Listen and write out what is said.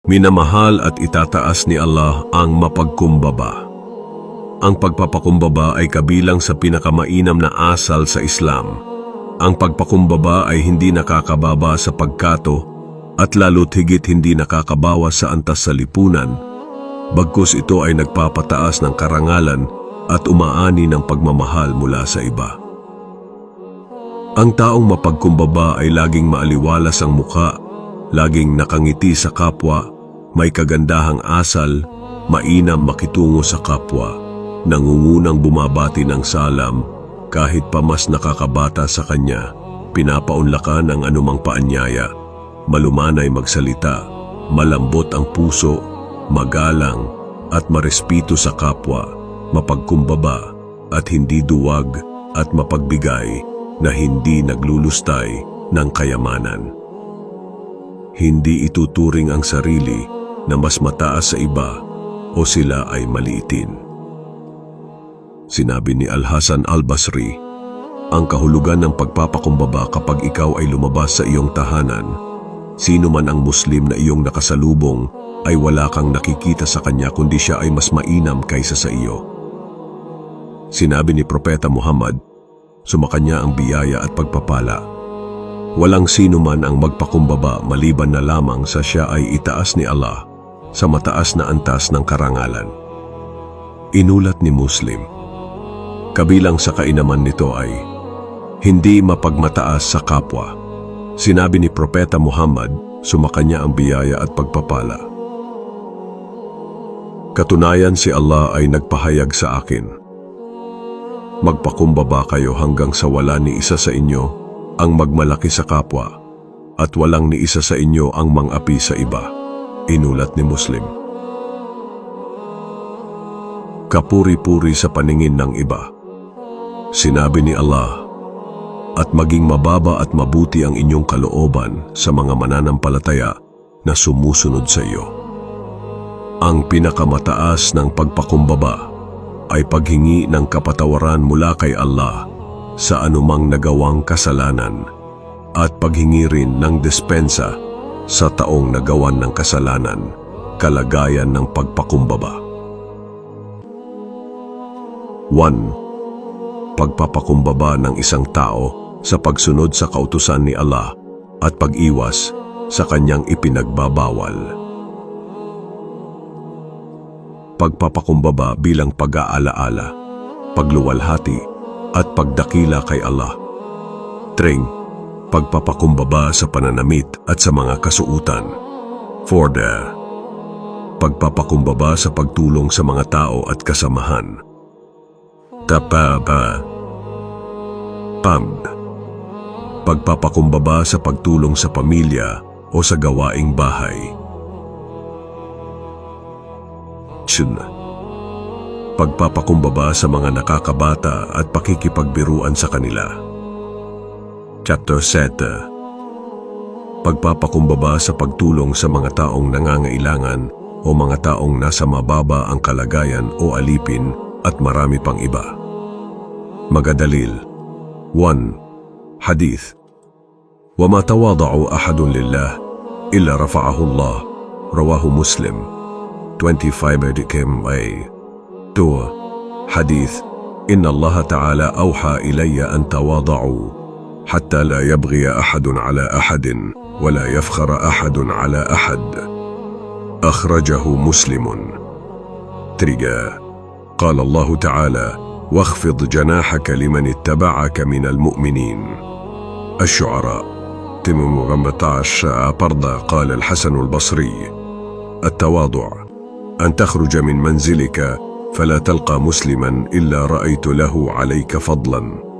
Minamahal at itataas ni Allah ang mapagkumbaba. Ang pagpapakumbaba ay kabilang sa pinakamainam na asal sa Islam. Ang pagpakumbaba ay hindi nakakababa sa pagkato at lalo't higit hindi nakakabawas sa antas sa lipunan, bagkus ito ay nagpapataas ng karangalan at umaani ng pagmamahal mula sa iba. Ang taong mapagkumbaba ay laging maaliwalas ang mukha, laging nakangiti sa kapwa, may kagandahang asal, mainam makitungo sa kapwa, nangungunang bumabati ng salam, kahit pa mas nakakabata sa kanya, pinapaunlakan ang anumang paanyaya, malumanay magsalita, malambot ang puso, magalang at marespito sa kapwa, mapagkumbaba at hindi duwag at mapagbigay na hindi naglulustay ng kayamanan. Hindi ituturing ang sarili na mas mataas sa iba o sila ay maliitin. Sinabi ni Al-Hasan Al-Basri, ang kahulugan ng pagpapakumbaba kapag ikaw ay lumabas sa iyong tahanan, sino man ang Muslim na iyong nakasalubong ay wala kang nakikita sa kanya kundi siya ay mas mainam kaysa sa iyo. Sinabi ni Propeta Muhammad, sumakanya ang biyaya at pagpapala. Walang sino man ang magpakumbaba maliban na lamang sa siya ay itaas ni Allah sa mataas na antas ng karangalan. Inulat ni Muslim. Kabilang sa kainaman nito ay hindi mapagmataas sa kapwa. Sinabi ni Propeta Muhammad, sumakanya ang biyaya at pagpapala. Katunayan si Allah ay nagpahayag sa akin, magpakumbaba kayo hanggang sa wala ni isa sa inyo ang magmalaki sa kapwa at walang ni isa sa inyo ang mang-api sa iba. Inulat ni Muslim. Kapuri-puri sa paningin ng iba. Sinabi ni Allah, at maging mababa at mabuti ang inyong kalooban sa mga mananampalataya na sumusunod sa iyo. Ang pinakamataas ng pagpakumbaba ay paghingi ng kapatawaran mula kay Allah sa anumang nagawang kasalanan at paghingi rin ng dispensa sa taong nagawan ng kasalanan, kalagayan ng pagpakumbaba. 1. Pagpapakumbaba ng isang tao sa pagsunod sa kautusan ni Allah at pag-iwas sa kanyang ipinagbabawal. Pagpapakumbaba bilang pag-aalaala, pagluwalhati at pagdakila kay Allah. 3. Pagpapakumbaba sa pananamit at sa mga kasuutan. 4. Pagpapakumbaba sa pagtulong sa mga tao at kasamahan. Tapaba. Pagpapakumbaba sa pagtulong sa pamilya o sa gawaing bahay. Pagpapakumbaba sa mga nakakabata at pakikipagbiruan sa kanila. Chapter 7. Pagpapakumbaba sa pagtulong sa mga taong nangangailangan o mga taong nasa mababa ang kalagayan o alipin at marami pang iba. Magadalil. 1. Hadith. وَمَا تَوَاضَعُ أَحَدٌ لِلَّهِ إِلَّا رَفَعَهُ اللَّهُ. Rawahu Muslim. 25 DKMA. 2. Hadith. إن الله تعالى أوحى إلي أن تواضعوا حتى لا يبغي أحد على أحد ولا يفخر أحد على أحد. أخرجه مسلم. 3. قال الله تعالى واخفض جناحك لمن اتبعك من المؤمنين. الشعراء. 18 برضه. قال الحسن البصري التواضع أن تخرج من منزلك فلا تلقى مسلما إلا رأيت له عليك فضلا.